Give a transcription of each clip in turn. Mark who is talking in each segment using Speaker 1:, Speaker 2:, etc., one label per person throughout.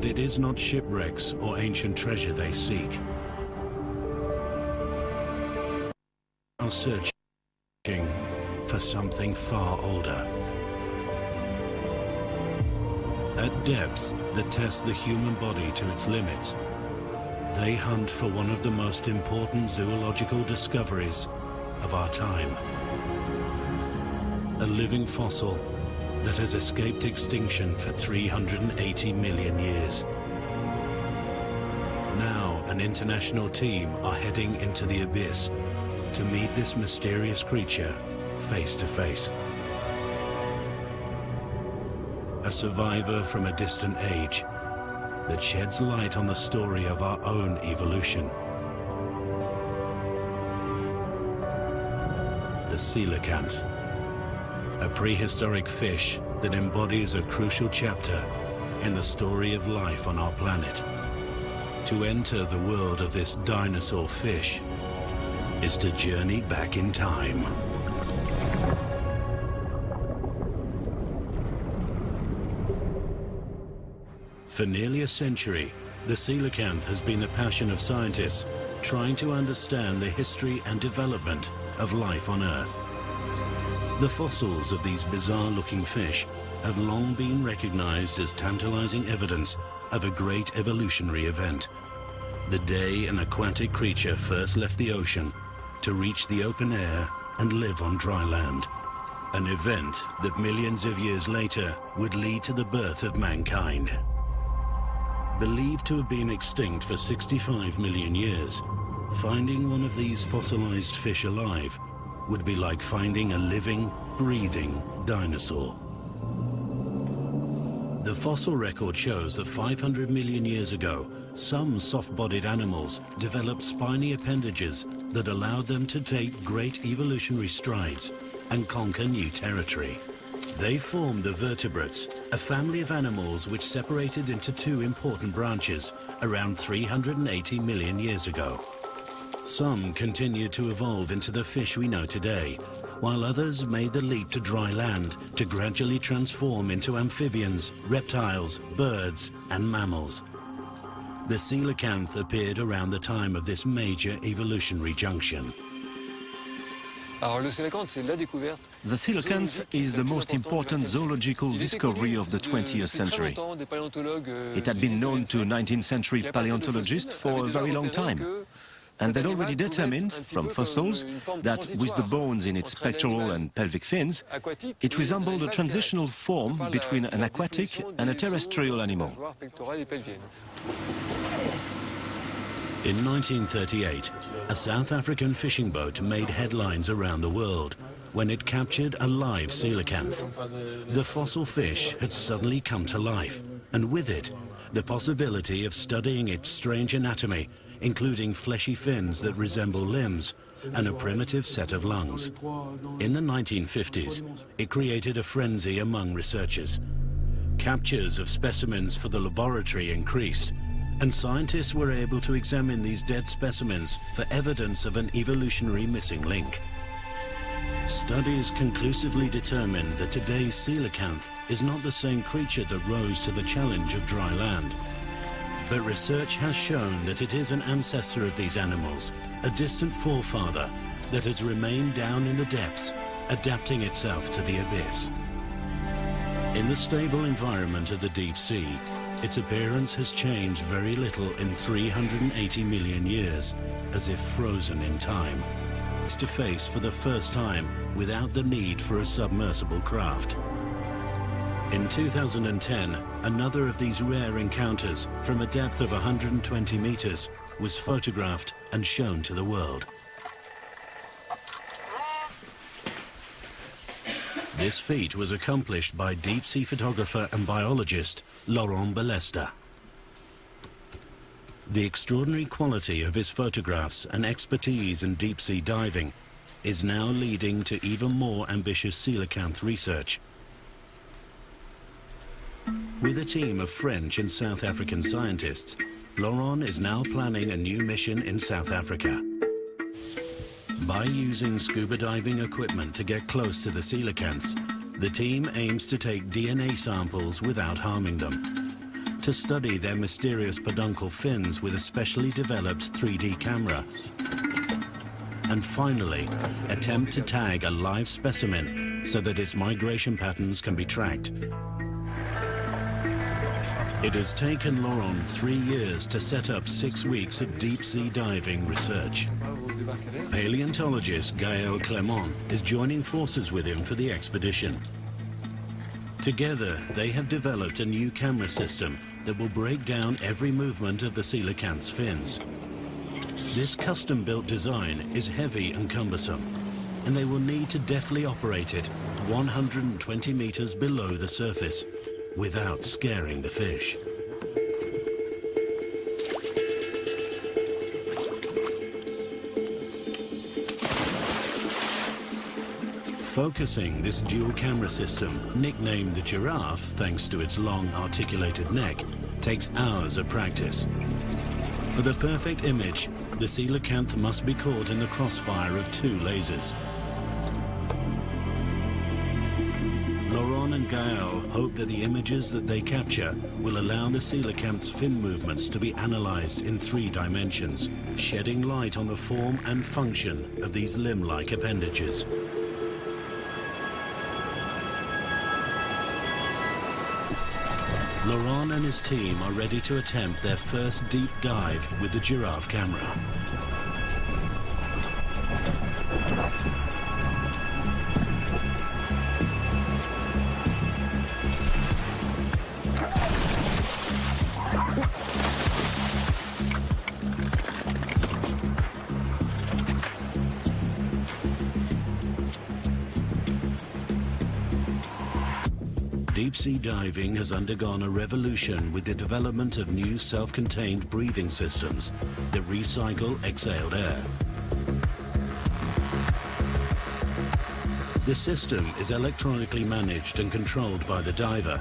Speaker 1: but it is not shipwrecks or ancient treasure they seek. They are searching for something far older. At depths that test the human body to its limits, they hunt for one of the most important zoological discoveries of our time. A living fossil that has escaped extinction for 380 million years. Now, an international team are heading into the abyss to meet this mysterious creature face to face. A survivor from a distant age that sheds light on the story of our own evolution. The coelacanth, a prehistoric fish that embodies a crucial chapter in the story of life on our planet. To enter the world of this dinosaur fish is to journey back in time. For nearly a century, the coelacanth has been the passion of scientists trying to understand the history and development of life on Earth. The fossils of these bizarre-looking fish have long been recognized as tantalizing evidence of a great evolutionary event. The day an aquatic creature first left the ocean to reach the open air and live on dry land. An event that millions of years later would lead to the birth of mankind. Believed to have been extinct for 65 million years, finding one of these fossilized fish alive would be like finding a living, breathing dinosaur. The fossil record shows that 500 million years ago, some soft-bodied animals developed spiny appendages that allowed them to take great evolutionary strides and conquer new territory. They formed the vertebrates, a family of animals which separated into two important branches around 380 million years ago. Some continued to evolve into the fish we know today, while others made the leap to dry land to gradually transform into amphibians, reptiles, birds, and mammals. The coelacanth appeared around the time of this major evolutionary junction.
Speaker 2: The coelacanth is the most important zoological discovery of the 20th century. It had been known to 19th century paleontologists for a very long time, and they'd already determined from fossils that with the bones in its pectoral and pelvic fins, it resembled a transitional form between an aquatic and a terrestrial animal.
Speaker 1: In 1938, a South African fishing boat made headlines around the world when it captured a live coelacanth. The fossil fish had suddenly come to life, and with it, the possibility of studying its strange anatomy, including fleshy fins that resemble limbs and a primitive set of lungs. In the 1950s, it created a frenzy among researchers. Captures of specimens for the laboratory increased, and scientists were able to examine these dead specimens for evidence of an evolutionary missing link. Studies conclusively determined that today's coelacanth is not the same creature that rose to the challenge of dry land. But research has shown that it is an ancestor of these animals, a distant forefather that has remained down in the depths, adapting itself to the abyss. In the stable environment of the deep sea, its appearance has changed very little in 380 million years, as if frozen in time. Face to face for the first time without the need for a submersible craft. In 2010, another of these rare encounters from a depth of 120 meters was photographed and shown to the world. This feat was accomplished by deep-sea photographer and biologist Laurent Balesta. The extraordinary quality of his photographs and expertise in deep-sea diving is now leading to even more ambitious coelacanth research. With a team of French and South African scientists, Laurent is now planning a new mission in South Africa. By using scuba diving equipment to get close to the coelacanths, the team aims to take DNA samples without harming them. to study their mysterious peduncle fins with a specially developed 3D camera. And finally, attempt to tag a live specimen so that its migration patterns can be tracked. It has taken Laurent 3 years to set up 6 weeks of deep-sea diving research. Paleontologist Gaël Clément is joining forces with him for the expedition. Together, they have developed a new camera system that will break down every movement of the coelacanth's fins. This custom-built design is heavy and cumbersome, and they will need to deftly operate it 120 meters below the surface without scaring the fish. Focusing this dual camera system, nicknamed the giraffe thanks to its long articulated neck, takes hours of practice. For the perfect image, the coelacanth must be caught in the crossfire of 2 lasers. Laurent and Gaël hope that the images that they capture will allow the coelacanth's fin movements to be analyzed in 3 dimensions, shedding light on the form and function of these limb-like appendages. Laurent and his team are ready to attempt their first deep dive with the giraffe camera. Deep-sea diving has undergone a revolution with the development of new self-contained breathing systems that recycle exhaled air. The system is electronically managed and controlled by the diver,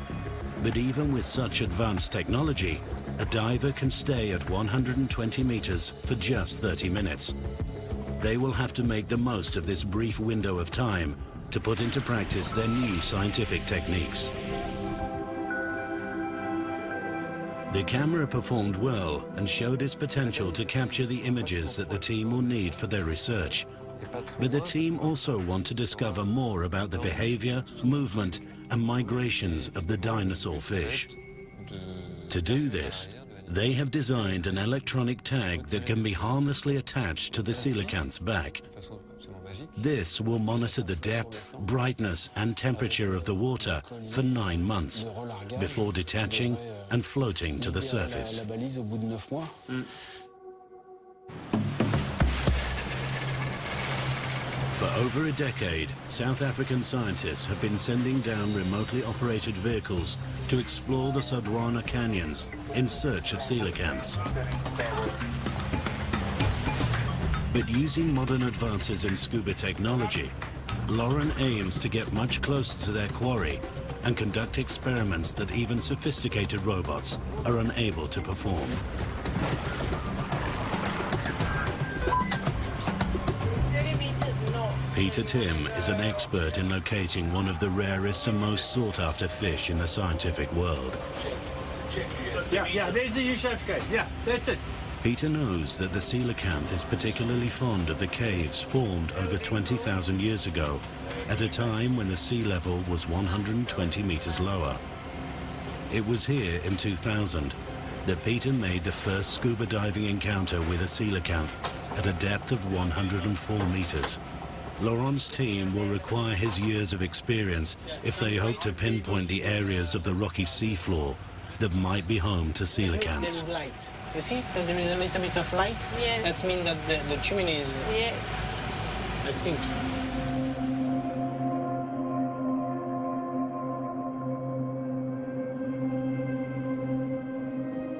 Speaker 1: but even with such advanced technology, a diver can stay at 120 meters for just 30 minutes. They will have to make the most of this brief window of time to put into practice their new scientific techniques. The camera performed well and showed its potential to capture the images that the team will need for their research. But the team also want to discover more about the behavior, movement, and migrations of the dinosaur fish. To do this, they have designed an electronic tag that can be harmlessly attached to the coelacanth's back. This will monitor the depth, brightness, and temperature of the water for 9 months before detaching and floating to the surface. For over a decade, South African scientists have been sending down remotely operated vehicles to explore the Sodwana canyons in search of coelacanths. But using modern advances in scuba technology, Laurent aims to get much closer to their quarry and conduct experiments that even sophisticated robots are unable to perform. Peter Tim is an expert in locating one of the rarest and most sought-after fish in the scientific world.
Speaker 3: Yeah, there's the U-shaped cave. Yeah, that's it.
Speaker 1: Peter knows that the coelacanth is particularly fond of the caves formed over 20,000 years ago, at a time when the sea level was 120 meters lower. It was here in 2000 that Peter made the first scuba diving encounter with a coelacanth at a depth of 104 meters. Laurent's team will require his years of experience if they hope to pinpoint the areas of the rocky seafloor that might be home to coelacanths.
Speaker 4: There is light. You see that there is a little bit of light?
Speaker 5: Yes.
Speaker 4: That means that the chimney is a sink.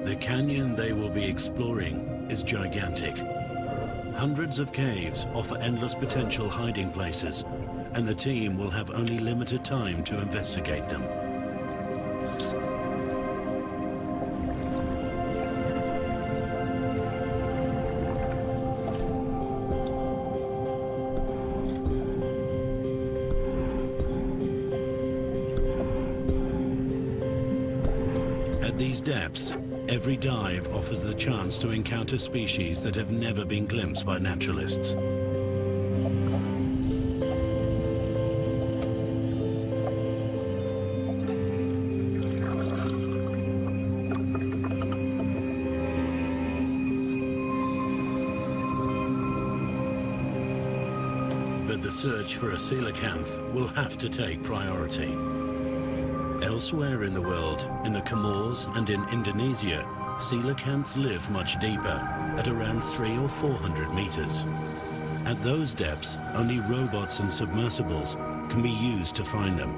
Speaker 1: The canyon they will be exploring is gigantic. Hundreds of caves offer endless potential hiding places, and the team will have only limited time to investigate them. At these depths, every dive offers the chance to encounter species that have never been glimpsed by naturalists. But the search for a coelacanth will have to take priority. Elsewhere in the world, in the Comores and in Indonesia, coelacanths live much deeper, at around 300 or 400 meters. At those depths, only robots and submersibles can be used to find them.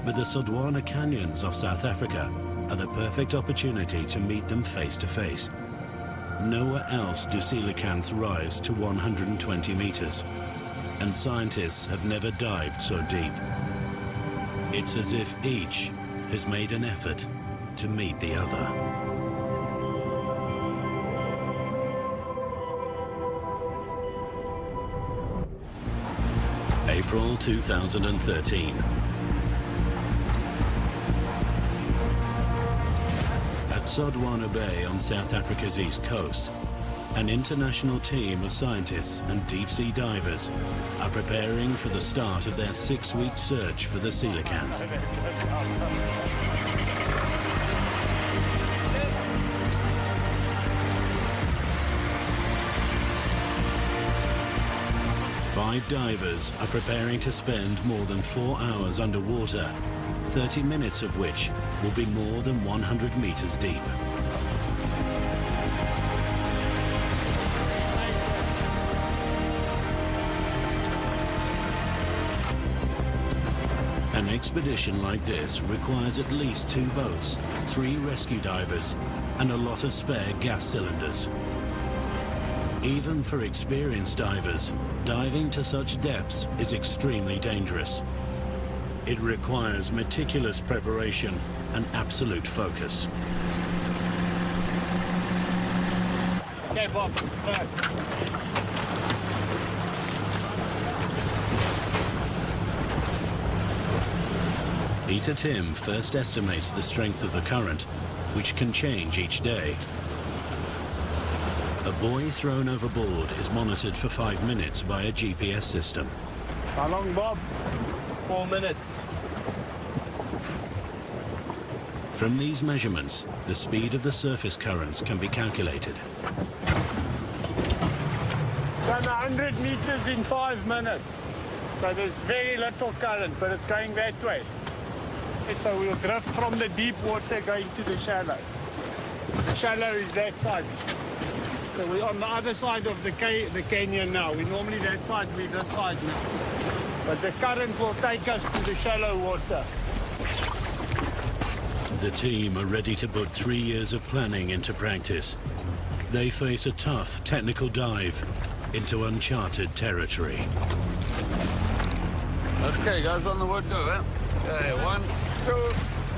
Speaker 1: But the Sodwana canyons of South Africa are the perfect opportunity to meet them face to face. Nowhere else do coelacanths rise to 120 meters, and scientists have never dived so deep. It's as if each has made an effort to meet the other. April 2013. At Sodwana Bay on South Africa's east coast, an international team of scientists and deep-sea divers are preparing for the start of their 6-week search for the coelacanth. Five divers are preparing to spend more than 4 hours underwater, 30 minutes of which will be more than 100 meters deep. An expedition like this requires at least 2 boats, 3 rescue divers, and a lot of spare gas cylinders. Even for experienced divers, diving to such depths is extremely dangerous. It requires meticulous preparation and absolute focus.
Speaker 3: Okay, Bob.
Speaker 1: Peter Tim first estimates the strength of the current, which can change each day. A buoy thrown overboard is monitored for 5 minutes by a GPS system.
Speaker 3: How long, Bob? 4 minutes.
Speaker 1: From these measurements, the speed of the surface currents can be calculated.
Speaker 3: Done 100 meters in 5 minutes. So there's very little current, but it's going that way. So we'll drift from the deep water going to the shallow. The shallow is that side. So we're on the other side of the canyon now. We're normally that side, we're this side now. But the current will take us to the shallow water.
Speaker 1: The team are ready to put 3 years of planning into practice. They face a tough technical dive into uncharted territory.
Speaker 5: Okay, guys, on the word go, eh? Okay, 1, 2,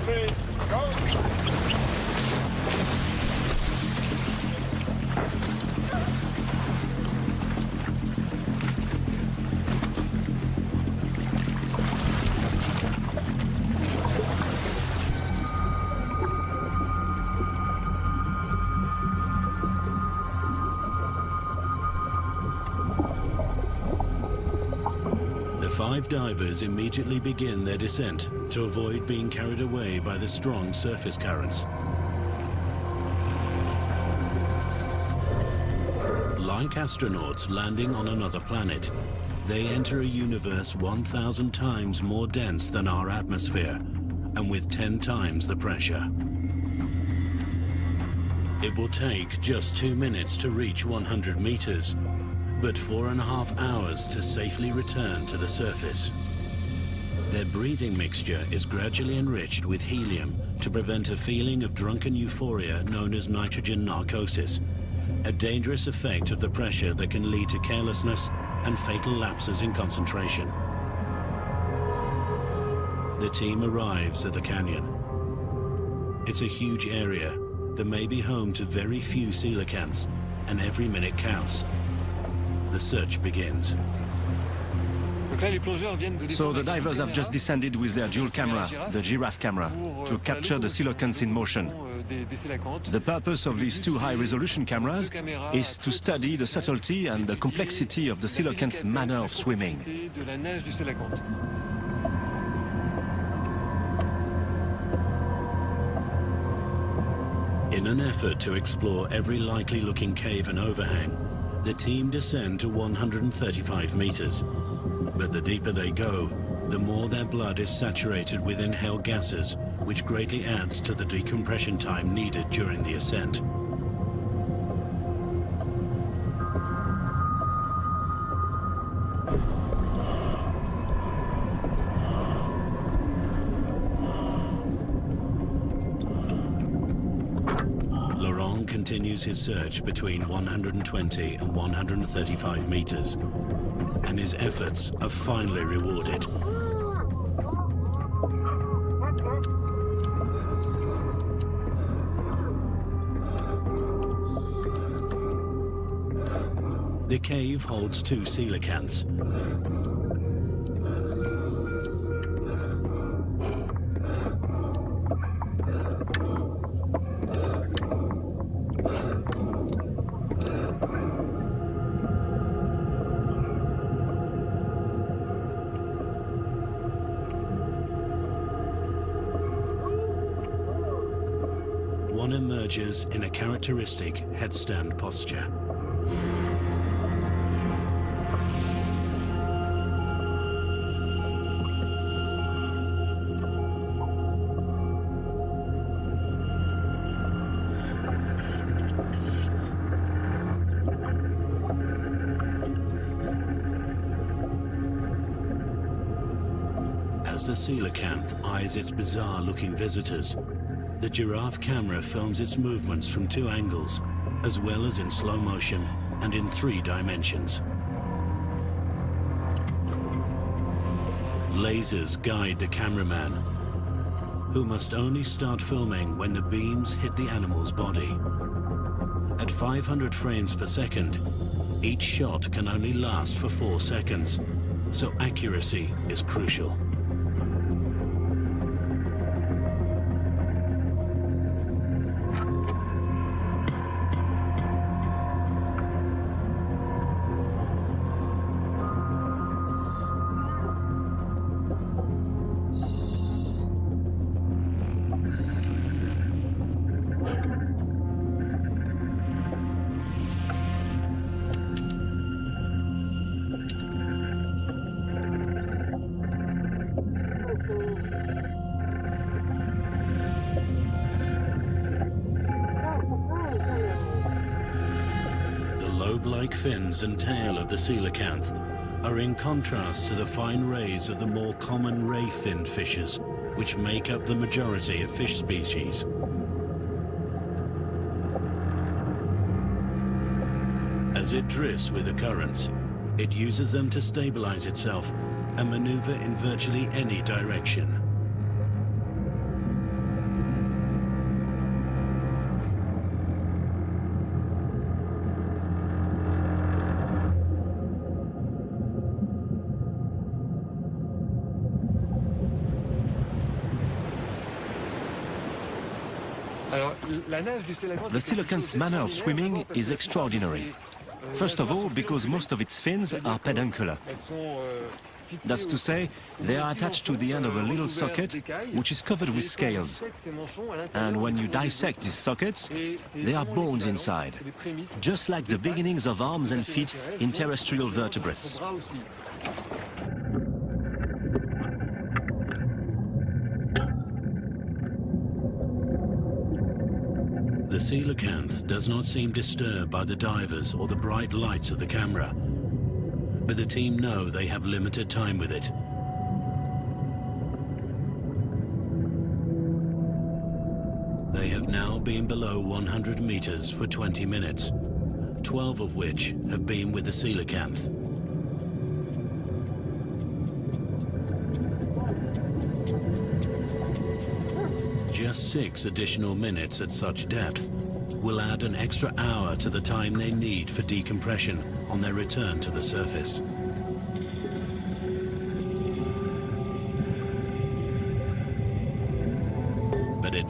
Speaker 5: 3, go!
Speaker 1: The 5 divers immediately begin their descent to avoid being carried away by the strong surface currents. Like astronauts landing on another planet, they enter a universe 1,000 times more dense than our atmosphere and with 10 times the pressure. It will take just 2 minutes to reach 100 meters, but 4.5 hours to safely return to the surface. Their breathing mixture is gradually enriched with helium to prevent a feeling of drunken euphoria known as nitrogen narcosis, a dangerous effect of the pressure that can lead to carelessness and fatal lapses in concentration. The team arrives at the canyon. It's a huge area that may be home to very few coelacanths, and every minute counts. The search begins.
Speaker 2: So the divers have just descended with their dual camera, the giraffe camera. to capture the coelacanths in motion. The purpose of these two high-resolution cameras is to study the subtlety and the complexity of the coelacanth's manner of swimming.
Speaker 1: In an effort to explore every likely-looking cave and overhang, the team descend to 135 meters. But the deeper they go, the more their blood is saturated with inhaled gases, which greatly adds to the decompression time needed during the ascent. Laurent continues his search between 120 and 135 meters, and his efforts are finally rewarded. The cave holds two coelacanths. One emerges in a characteristic headstand posture. As the coelacanth eyes its bizarre-looking visitors, the giraffe camera films its movements from two angles, as well as in slow motion and in 3 dimensions. Lasers guide the cameraman, who must only start filming when the beams hit the animal's body. At 500 frames per second, each shot can only last for 4 seconds, so accuracy is crucial. Lobe-like fins and tail of the coelacanth are in contrast to the fine rays of the more common ray-finned fishes, which make up the majority of fish species. As it drifts with the currents, it uses them to stabilize itself and maneuver in virtually any direction.
Speaker 2: The coelacanth's manner of swimming is extraordinary. First of all, because most of its fins are peduncular. That's to say, they are attached to the end of a little socket, which is covered with scales. And when you dissect these sockets, there are bones inside, just like the beginnings of arms and feet in terrestrial vertebrates.
Speaker 1: The coelacanth does not seem disturbed by the divers or the bright lights of the camera, but the team know they have limited time with it. They have now been below 100 meters for 20 minutes, 12 of which have been with the coelacanth. Just 6 additional minutes at such depth will add an extra hour to the time they need for decompression on their return to the surface.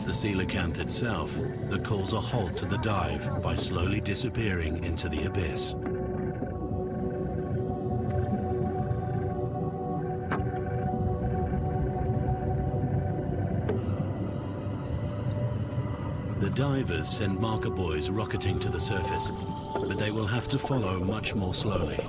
Speaker 1: hits the coelacanth itself that calls a halt to the dive by slowly disappearing into the abyss. The divers send marker buoys rocketing to the surface, but they will have to follow much more slowly.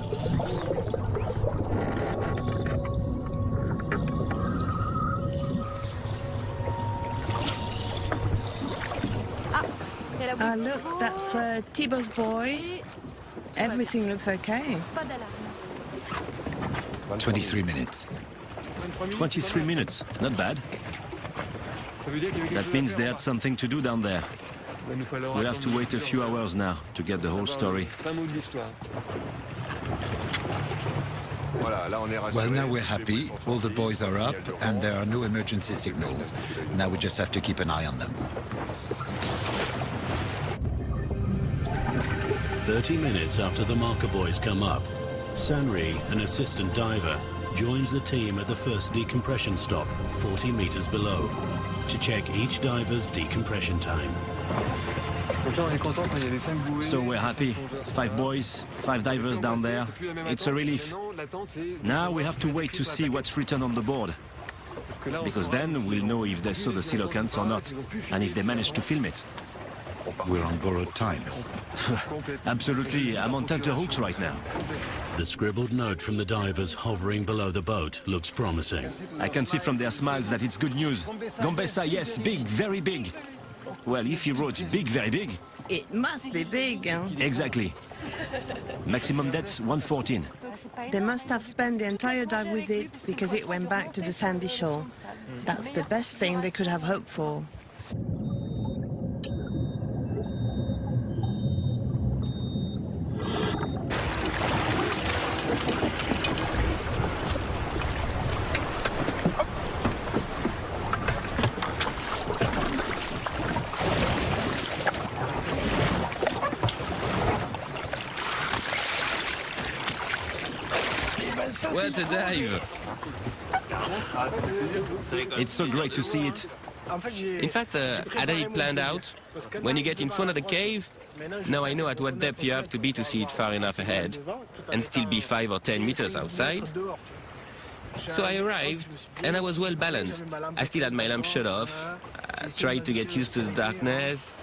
Speaker 6: Look, that's Thibaut's buoy. Everything looks okay.
Speaker 7: 23 minutes.
Speaker 2: 23 minutes, not bad. That means they had something to do down there. We'll have to wait a few hours now to get the whole story.
Speaker 7: Well, now we're happy. All the buoys are up and there are no emergency signals. Now we just have to keep an eye on them.
Speaker 1: 30 minutes after the marker buoys come up, Sanri, an assistant diver, joins the team at the first decompression stop, 40 meters below, to check each diver's decompression time.
Speaker 2: So we're happy. 5 buoys, 5 divers down there. It's a relief. Now we have to wait to see what's written on the board, because then we'll know if they saw the coelacanth or not, and if they managed to film it.
Speaker 7: We're on borrowed time.
Speaker 2: Absolutely, I'm on tenterhooks right now.
Speaker 1: The scribbled note from the divers hovering below the boat looks promising.
Speaker 2: I can see from their smiles that it's good news. Gombessa, yes, big, very big. Well, if he wrote big, very big...
Speaker 6: It must be big, huh?
Speaker 2: Exactly. Maximum depth, 114.
Speaker 6: They must have spent the entire dive with it because it went back to the sandy shore. That's the best thing they could have hoped for.
Speaker 8: Well, to dive.
Speaker 2: It's so great to see it.
Speaker 8: In fact, I had it planned out. When you get in front of the cave, now I know at what depth you have to be to see it far enough ahead and still be 5 or 10 meters outside. So I arrived and I was well balanced. I still had my lamp shut off. I tried to get used to the darkness.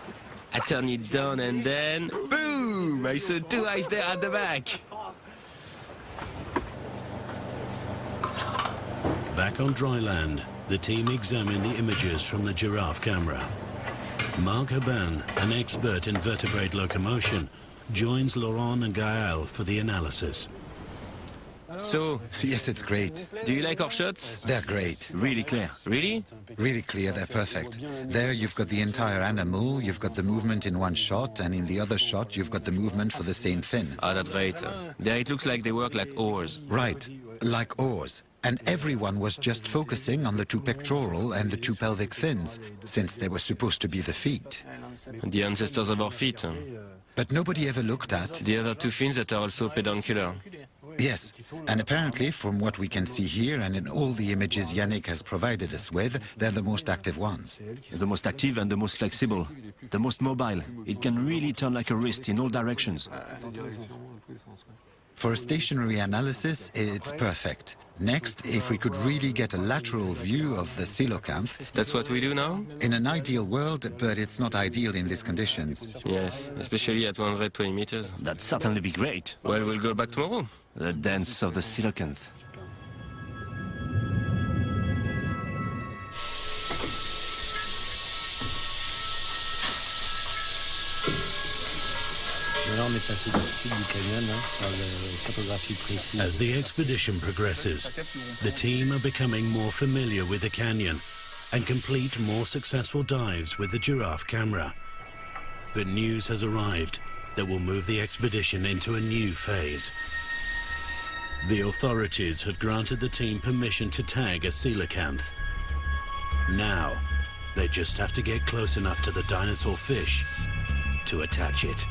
Speaker 8: I turned it down and then, boom! I saw 2 eyes there at the back.
Speaker 1: Back on dry land, the team examine the images from the giraffe camera. Marc Habin, an expert in vertebrate locomotion, joins Laurent and Gaël for the analysis.
Speaker 8: So,
Speaker 7: Yes, it's great.
Speaker 8: do you like our shots?
Speaker 7: They're great.
Speaker 2: Really clear.
Speaker 8: Really?
Speaker 7: Really clear, they're perfect. There you've got the entire animal, you've got the movement in one shot, and in the other shot you've got the movement for the same fin.
Speaker 8: Oh, that's great. There it looks like they work like oars.
Speaker 7: Right, like oars. And everyone was just focusing on the 2 pectoral and the 2 pelvic fins, since they were supposed to be the feet.
Speaker 8: The ancestors of our feet.
Speaker 7: But nobody ever looked at...
Speaker 8: The other 2 fins that are also peduncular.
Speaker 7: Yes, and apparently from what we can see here and in all the images Yannick has provided us with, they're the most active ones.
Speaker 2: The most active and the most flexible. The most mobile. It can really turn like a wrist in all directions.
Speaker 7: For a stationary analysis, it's perfect. Next, if we could really get a lateral view of the coelacanth...
Speaker 8: That's what we do now?
Speaker 7: In an ideal world, but it's not ideal in these conditions.
Speaker 8: Yes, especially at 120 meters.
Speaker 2: That'd certainly be great.
Speaker 8: Well, we'll go back tomorrow.
Speaker 2: The dance of the coelacanth.
Speaker 1: As the expedition progresses, the team are becoming more familiar with the canyon and complete more successful dives with the giraffe camera. But news has arrived that will move the expedition into a new phase. The authorities have granted the team permission to tag a coelacanth. Now, they just have to get close enough to the dinosaur fish to attach it.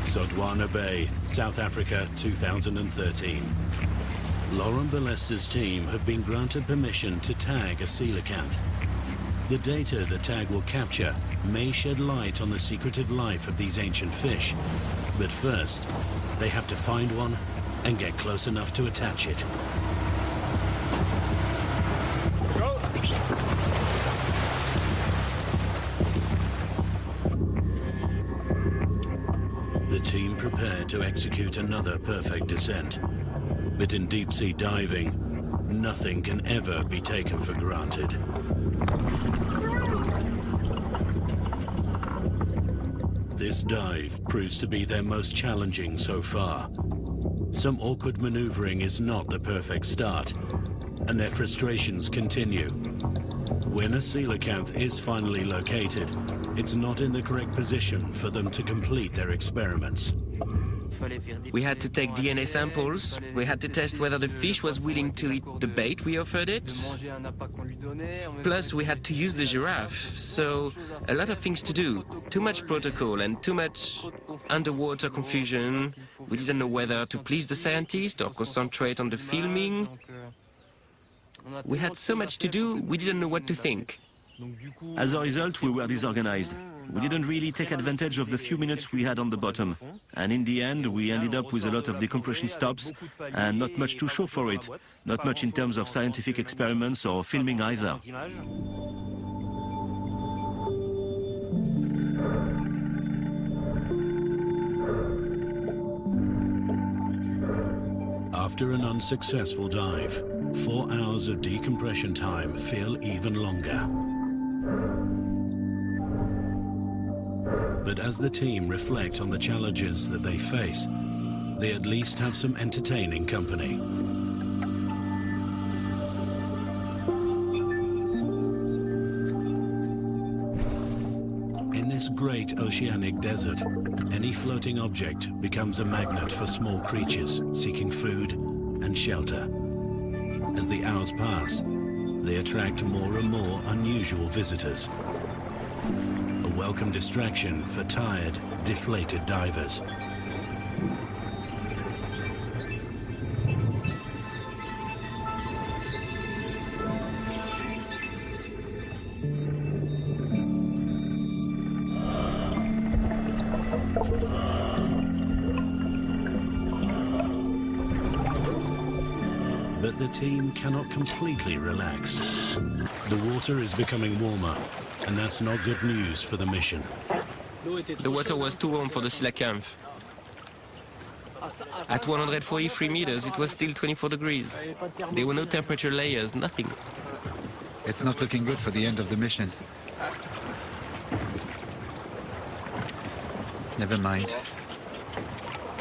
Speaker 1: Sodwana Bay, South Africa, 2013. Laurent Balesta's team have been granted permission to tag a coelacanth. The data the tag will capture may shed light on the secretive life of these ancient fish. But first, they have to find one and get close enough to attach it. The team prepared to execute another perfect descent. But in deep-sea diving, nothing can ever be taken for granted. This dive proves to be their most challenging so far. Some awkward maneuvering is not the perfect start, and their frustrations continue. When a coelacanth is finally located, it's not in the correct position for them to complete their experiments.
Speaker 8: We had to take DNA samples. We had to test whether the fish was willing to eat the bait we offered it. Plus, we had to use the giraffe. So, a lot of things to do. Too much protocol and too much underwater confusion. We didn't know whether to please the scientists or concentrate on the filming. We had so much to do, we didn't know what to think.
Speaker 2: As a result, we were disorganized. We didn't really take advantage of the few minutes we had on the bottom. And in the end, we ended up with a lot of decompression stops and not much to show for it. Not much in terms of scientific experiments or filming either.
Speaker 1: After an unsuccessful dive, 4 hours of decompression time feel even longer. But as the team reflect on the challenges that they face, they at least have some entertaining company. In this great oceanic desert, any floating object becomes a magnet for small creatures seeking food and shelter. As the hours pass, they attract more and more unusual visitors. A welcome distraction for tired, deflated divers. But the team cannot completely relax. The water is becoming warmer, and that's not good news for the mission.
Speaker 8: The water was too warm for the coelacanth. At 143 meters, it was still 24 degrees. There were no temperature layers, nothing.
Speaker 7: It's not looking good for the end of the mission. Never mind.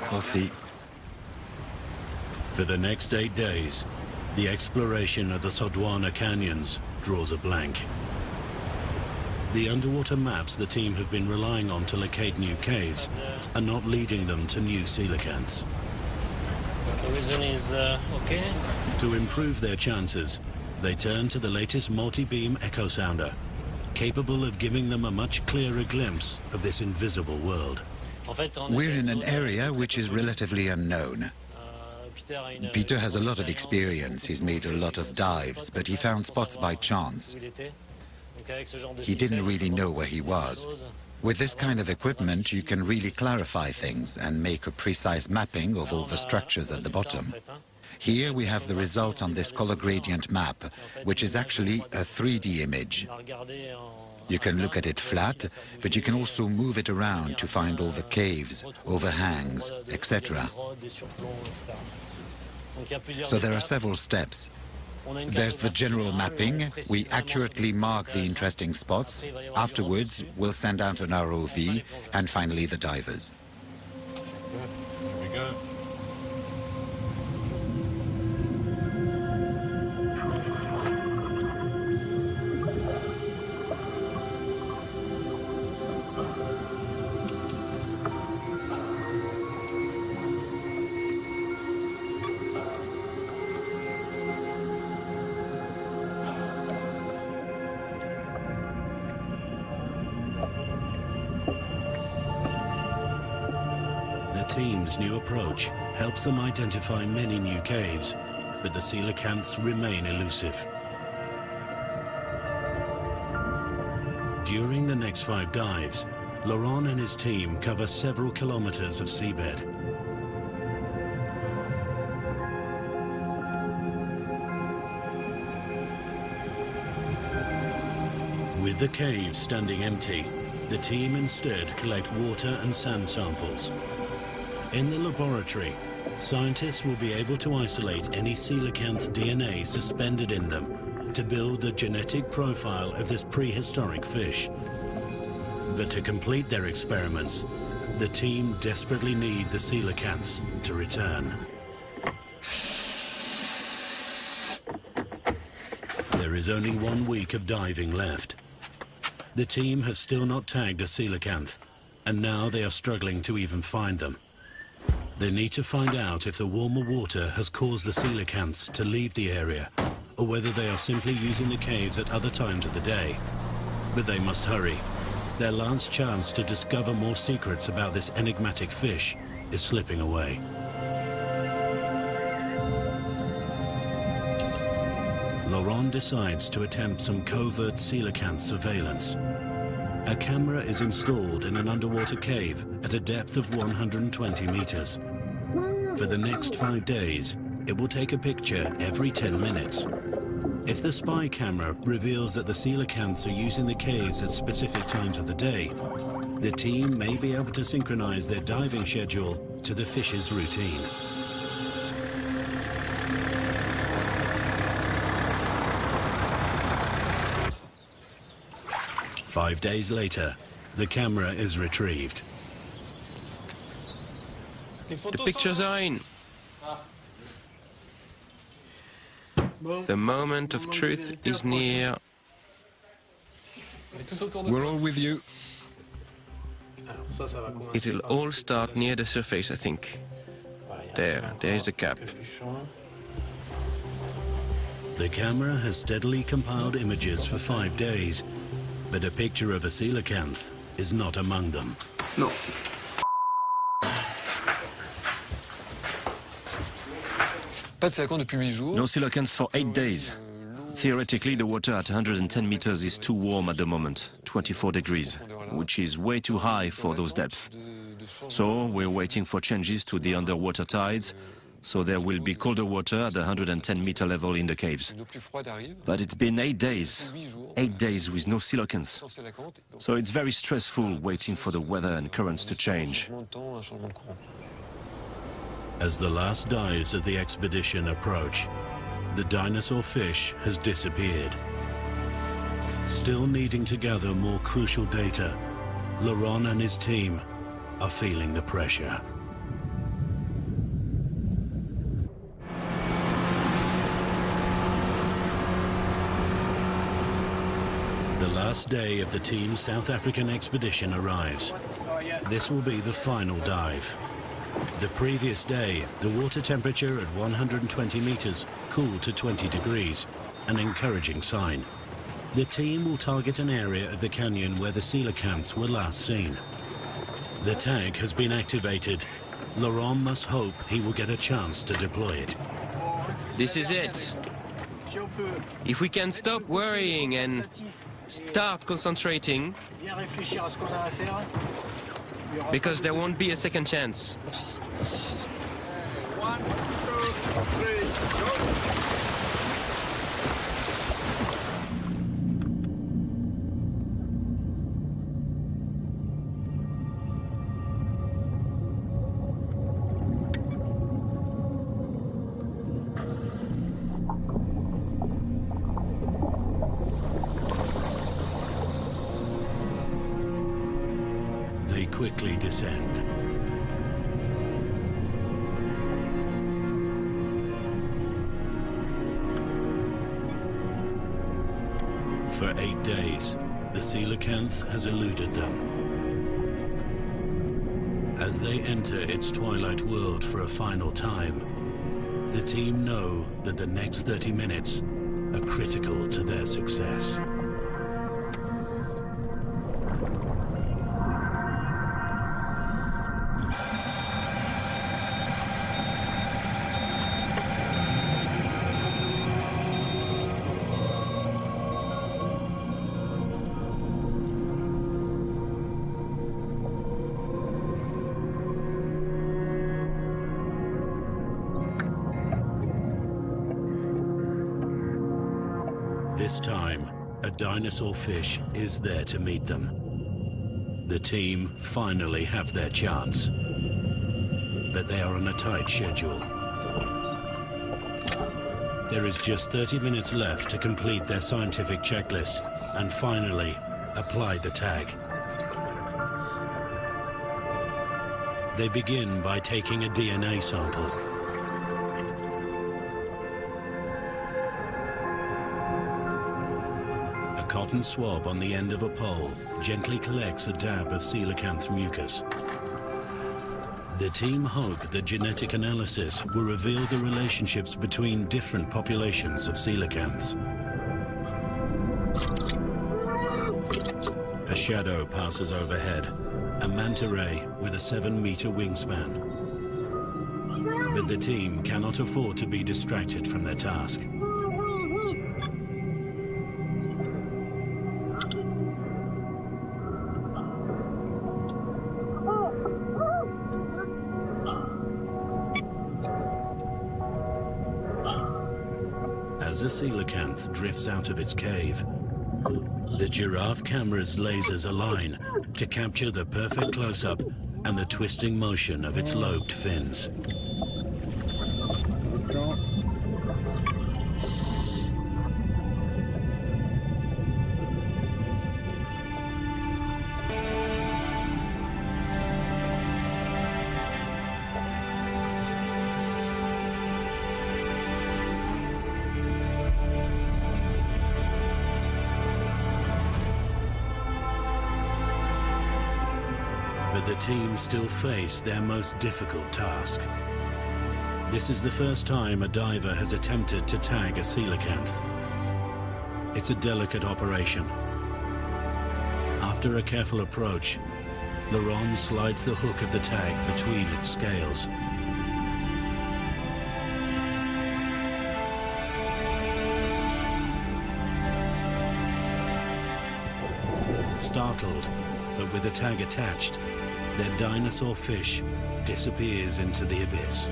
Speaker 7: We'll see.
Speaker 1: For the next 8 days, the exploration of the Sodwana canyons draws a blank. The underwater maps the team have been relying on to locate new caves are not leading them to new coelacanths.
Speaker 4: The reason is okay.
Speaker 1: To improve their chances, they turn to the latest multi-beam echo sounder, capable of giving them a much clearer glimpse of this invisible world.
Speaker 7: We're in an area which is relatively unknown. Peter has a lot of experience. He's made a lot of dives, but he found spots by chance. He didn't really know where he was. With this kind of equipment, you can really clarify things and make a precise mapping of all the structures at the bottom. Here we have the result on this color gradient map, which is actually a 3D image. You can look at it flat, but you can also move it around to find all the caves, overhangs, etc. So there are several steps. There's the general mapping. We accurately mark the interesting spots. Afterwards, we'll send out an ROV, and finally the divers.
Speaker 5: Here we go.
Speaker 1: team's new approach helps them identify many new caves, but the coelacanths remain elusive. During the next 5 dives, Laurent and his team cover several kilometers of seabed. With the caves standing empty, the team instead collect water and sand samples. In the laboratory, scientists will be able to isolate any coelacanth DNA suspended in them to build a genetic profile of this prehistoric fish. But to complete their experiments, the team desperately need the coelacanths to return. There is only 1 week of diving left. The team have still not tagged a coelacanth, and now they are struggling to even find them. They need to find out if the warmer water has caused the coelacanths to leave the area, or whether they are simply using the caves at other times of the day. But they must hurry. Their last chance to discover more secrets about this enigmatic fish is slipping away. Laurent decides to attempt some covert coelacanth surveillance. A camera is installed in an underwater cave at a depth of 120 meters. For the next 5 days, it will take a picture every 10 minutes. If the spy camera reveals that the coelacanths are using the caves at specific times of the day, the team may be able to synchronize their diving schedule to the fish's routine. Five days later, the camera is retrieved.
Speaker 8: The pictures are in. The moment of truth is near.
Speaker 9: We're all with you.
Speaker 8: It'll all start near the surface, I think. There's the cap.
Speaker 1: The camera has steadily compiled images for 5 days, but a picture of a coelacanth is not among them.
Speaker 9: No.
Speaker 2: No coelacanths for 8 days. Theoretically, the water at 110 meters is too warm at the moment, 24 degrees, which is way too high for those depths. So we're waiting for changes to the underwater tides, so there will be colder water at the 110-meter level in the caves. But it's been 8 days, 8 days with no coelacanths. So it's very stressful waiting for the weather and currents to change.
Speaker 1: As the last dives of the expedition approach, the dinosaur fish has disappeared. Still needing to gather more crucial data, Laurent and his team are feeling the pressure. The last day of the team's South African expedition arrives. This will be the final dive. The previous day, the water temperature at 120 meters cooled to 20 degrees, an encouraging sign. The team will target an area of the canyon where the coelacanths were last seen. The tag has been activated. Laurent must hope he will get a chance to deploy it.
Speaker 8: This is it. If we can stop worrying and start concentrating, because there won't be a second chance.
Speaker 3: 1, 2, 3, go!
Speaker 1: They quickly descend. For 8 days, the coelacanth has eluded them. As they enter its twilight world for a final time, the team know that the next 30 minutes are critical to their success. This time, a dinosaur fish is there to meet them. The team finally have their chance, but they are on a tight schedule. There is just 30 minutes left to complete their scientific checklist and finally apply the tag. They begin by taking a DNA sample. A cotton swab on the end of a pole gently collects a dab of coelacanth mucus. The team hope that genetic analysis will reveal the relationships between different populations of coelacanths. A shadow passes overhead, a manta ray with a 7-meter wingspan. But the team cannot afford to be distracted from their task. As a coelacanth drifts out of its cave, the giraffe camera's lasers align to capture the perfect close-up and the twisting motion of its lobed fins. But the team still face their most difficult task. This is the first time a diver has attempted to tag a coelacanth. It's a delicate operation. After a careful approach, Laurent slides the hook of the tag between its scales. Startled, but with the tag attached, their dinosaur fish disappears into the abyss.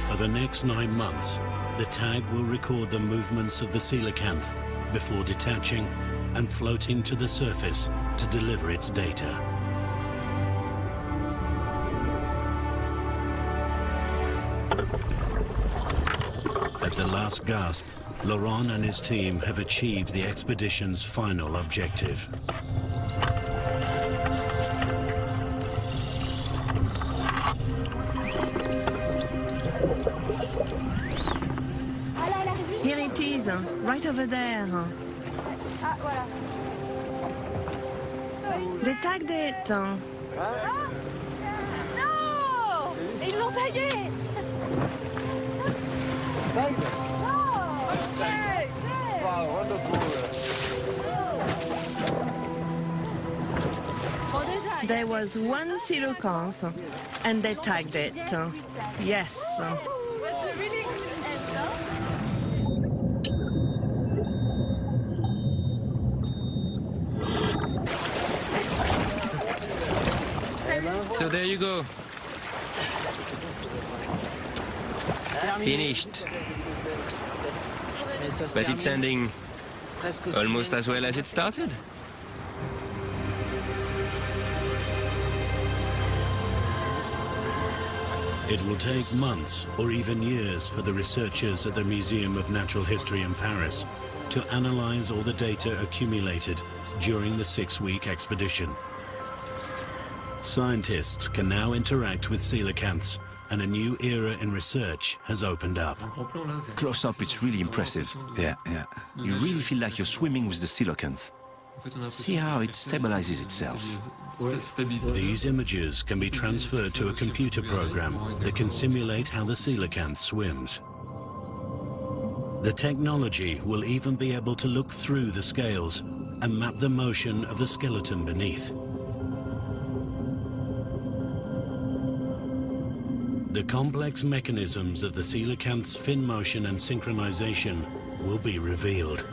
Speaker 1: For the next 9 months, the tag will record the movements of the coelacanth before detaching and floating to the surface to deliver its data. At the last gasp, Laurent and his team have achieved the expedition's final objective.
Speaker 6: Here it is, right over there.
Speaker 9: Ah, voilà.
Speaker 6: They tagged it.
Speaker 9: Ah non! Ils l'ont tagué!
Speaker 6: There was one coelacanth, and they tagged it. Yes.
Speaker 9: That's a really good
Speaker 8: So there you go. Finished. But it's ending almost as well as it started.
Speaker 1: It will take months or even years for the researchers at the Museum of Natural History in Paris to analyze all the data accumulated during the 6-week expedition. Scientists can now interact with coelacanths, and a new era in research has opened up.
Speaker 2: Close up, it's really impressive.
Speaker 7: Yeah.
Speaker 2: You really feel like you're swimming with the coelacanth. See how it stabilizes itself.
Speaker 1: These images can be transferred to a computer program that can simulate how the coelacanth swims. The technology will even be able to look through the scales and map the motion of the skeleton beneath. The complex mechanisms of the coelacanth's fin motion and synchronization will be revealed.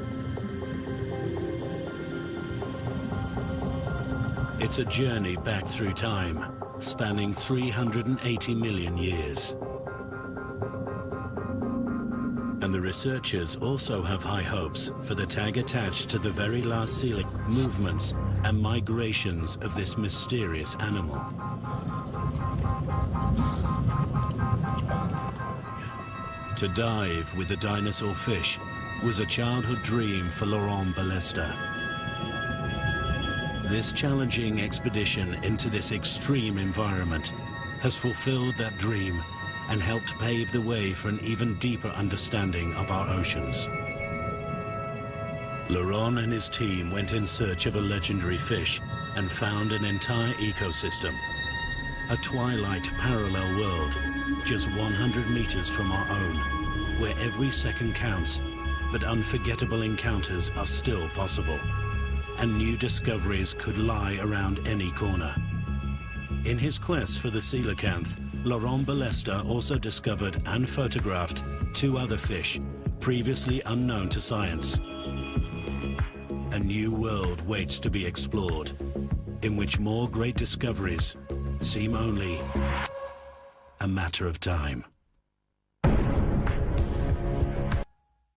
Speaker 1: It's a journey back through time, spanning 380 million years. And the researchers also have high hopes for the tag attached to the very last coelacanth movements and migrations of this mysterious animal. To dive with the dinosaur fish was a childhood dream for Laurent Balesta. This challenging expedition into this extreme environment has fulfilled that dream and helped pave the way for an even deeper understanding of our oceans. Laurent and his team went in search of a legendary fish and found an entire ecosystem, a twilight parallel world just 100 meters from our own, where every second counts, but unforgettable encounters are still possible, and new discoveries could lie around any corner. In his quest for the coelacanth, Laurent Balesta also discovered and photographed 2 other fish previously unknown to science. A new world waits to be explored, in which more great discoveries seem only a matter of time.